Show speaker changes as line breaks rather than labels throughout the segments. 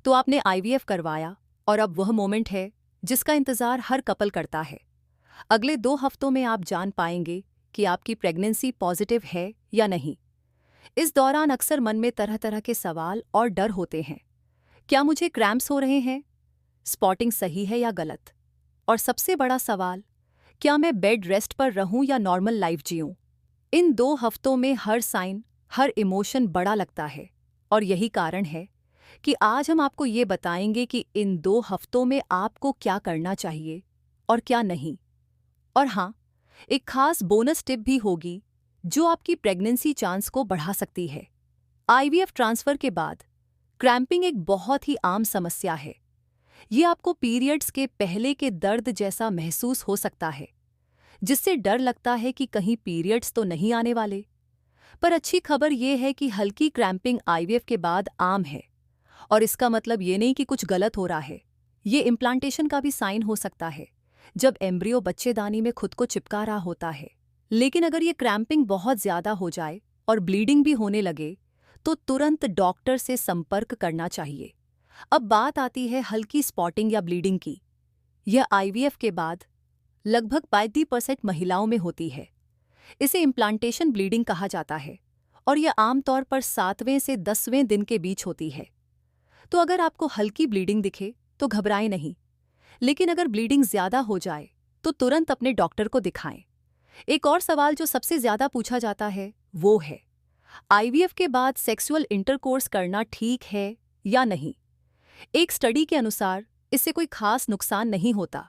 तो आपने आईवीएफ करवाया और अब वह मोमेंट है जिसका इंतजार हर कपल करता है। अगले 2 हफ्तों में आप जान पाएंगे कि आपकी प्रेगनेंसी पॉजिटिव है या नहीं। इस दौरान अक्सर मन में तरह तरह के सवाल और डर होते हैं। क्या मुझे क्रैम्प्स हो रहे हैं? स्पॉटिंग सही है या गलत? और सबसे बड़ा सवाल, क्या मैं बेड रेस्ट पर रहूं या नॉर्मल लाइफ जीऊं? इन 2 हफ्तों में हर साइन, हर इमोशन बड़ा लगता है और यही कारण है कि आज हम आपको ये बताएंगे कि इन 2 हफ्तों में आपको क्या करना चाहिए और क्या नहीं। और हाँ, एक खास बोनस टिप भी होगी जो आपकी प्रेगनेंसी चांस को बढ़ा सकती है। आईवीएफ ट्रांसफर के बाद क्रैम्पिंग एक बहुत ही आम समस्या है। ये आपको पीरियड्स के पहले के दर्द जैसा महसूस हो सकता है, जिससे डर लगता है कि कहीं पीरियड्स तो नहीं आने वाले। पर अच्छी खबर ये है कि हल्की क्रैम्पिंग आईवीएफ के बाद आम है और इसका मतलब ये नहीं कि कुछ गलत हो रहा है। ये इम्प्लांटेशन का भी साइन हो सकता है, जब एम्ब्रियो बच्चेदानी में खुद को चिपका रहा होता है। लेकिन अगर ये क्रैम्पिंग बहुत ज़्यादा हो जाए और ब्लीडिंग भी होने लगे तो तुरंत डॉक्टर से संपर्क करना चाहिए। अब बात आती है हल्की स्पॉटिंग या ब्लीडिंग की। यह आईवीएफ के बाद लगभग 32% महिलाओं में होती है। इसे इम्प्लांटेशन ब्लीडिंग कहा जाता है और यह आमतौर पर 7वें से 10वें दिन के बीच होती है। तो अगर आपको हल्की ब्लीडिंग दिखे तो घबराएं नहीं, लेकिन अगर ब्लीडिंग ज़्यादा हो जाए तो तुरंत अपने डॉक्टर को दिखाएं। एक और सवाल जो सबसे ज़्यादा पूछा जाता है वो है, आईवीएफ के बाद सेक्सुअल इंटरकोर्स करना ठीक है या नहीं? एक स्टडी के अनुसार इससे कोई खास नुकसान नहीं होता,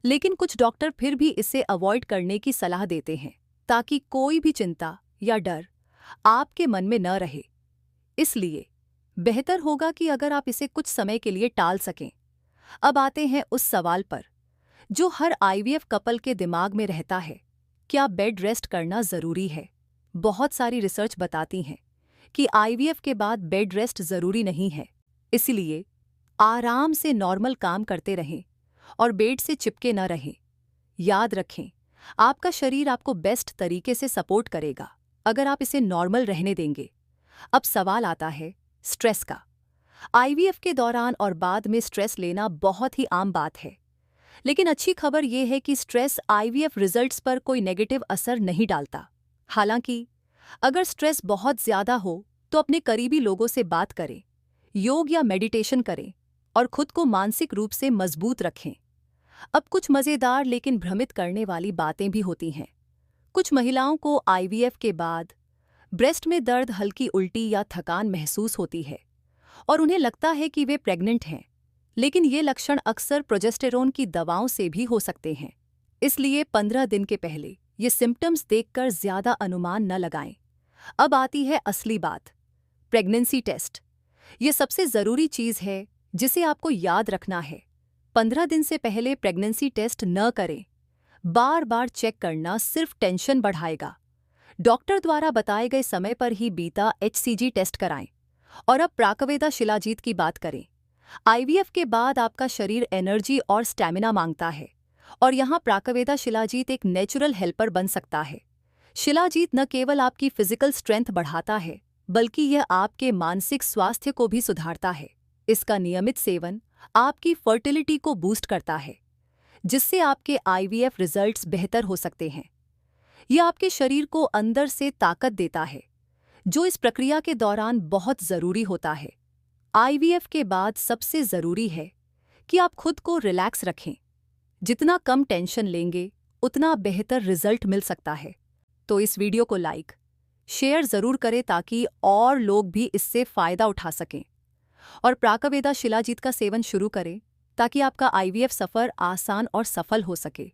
लेकिन कुछ डॉक्टर फिर भी इसे अवॉइड करने की सलाह देते हैं ताकि कोई भी चिंता या डर आपके मन में न रहे। इसलिए बेहतर होगा कि अगर आप इसे कुछ समय के लिए टाल सकें। अब आते हैं उस सवाल पर जो हर आईवीएफ कपल के दिमाग में रहता है, क्या बेड रेस्ट करना ज़रूरी है? बहुत सारी रिसर्च बताती हैं कि आईवीएफ के बाद बेड रेस्ट ज़रूरी नहीं है। इसलिए आराम से नॉर्मल काम करते रहें और बेड से चिपके न रहें। याद रखें, आपका शरीर आपको बेस्ट तरीके से सपोर्ट करेगा अगर आप इसे नॉर्मल रहने देंगे। अब सवाल आता है स्ट्रेस का। आईवीएफ के दौरान और बाद में स्ट्रेस लेना बहुत ही आम बात है, लेकिन अच्छी खबर यह है कि स्ट्रेस आईवीएफ रिजल्ट्स पर कोई नेगेटिव असर नहीं डालता। हालांकि अगर स्ट्रेस बहुत ज़्यादा हो तो अपने करीबी लोगों से बात करें, योग या मेडिटेशन करें और खुद को मानसिक रूप से मजबूत रखें। अब कुछ मज़ेदार लेकिन भ्रमित करने वाली बातें भी होती हैं। कुछ महिलाओं को आईवीएफ के बाद ब्रेस्ट में दर्द, हल्की उल्टी या थकान महसूस होती है और उन्हें लगता है कि वे प्रेग्नेंट हैं, लेकिन ये लक्षण अक्सर प्रोजेस्टेरोन की दवाओं से भी हो सकते हैं। इसलिए 15 दिन के पहले ये सिम्टम्स देखकर ज़्यादा अनुमान न लगाएं। अब आती है असली बात, प्रेगनेंसी टेस्ट। ये सबसे ज़रूरी चीज़ है जिसे आपको याद रखना है। 15 दिन से पहले प्रेगनेंसी टेस्ट न करें। बार बार चेक करना सिर्फ टेंशन बढ़ाएगा। डॉक्टर द्वारा बताए गए समय पर ही बीटा एचसीजी टेस्ट कराएं। और अब प्राकवेदा शिलाजीत की बात करें। आईवीएफ के बाद आपका शरीर एनर्जी और स्टैमिना मांगता है और यहाँ प्राकवेदा शिलाजीत एक नेचुरल हेल्पर बन सकता है। शिलाजीत न केवल आपकी फिजिकल स्ट्रेंथ बढ़ाता है, बल्कि यह आपके मानसिक स्वास्थ्य को भी सुधारता है। इसका नियमित सेवन आपकी फर्टिलिटी को बूस्ट करता है, जिससे आपके आईवीएफ रिजल्ट्स बेहतर हो सकते हैं। यह आपके शरीर को अंदर से ताकत देता है, जो इस प्रक्रिया के दौरान बहुत ज़रूरी होता है। आईवीएफ के बाद सबसे ज़रूरी है कि आप खुद को रिलैक्स रखें। जितना कम टेंशन लेंगे, उतना बेहतर रिजल्ट मिल सकता है। तो इस वीडियो को लाइक, शेयर ज़रूर करें ताकि और लोग भी इससे फ़ायदा उठा सकें। और प्राकवेदा शिलाजीत का सेवन शुरू करें ताकि आपका आईवीएफ सफ़र आसान और सफल हो सके।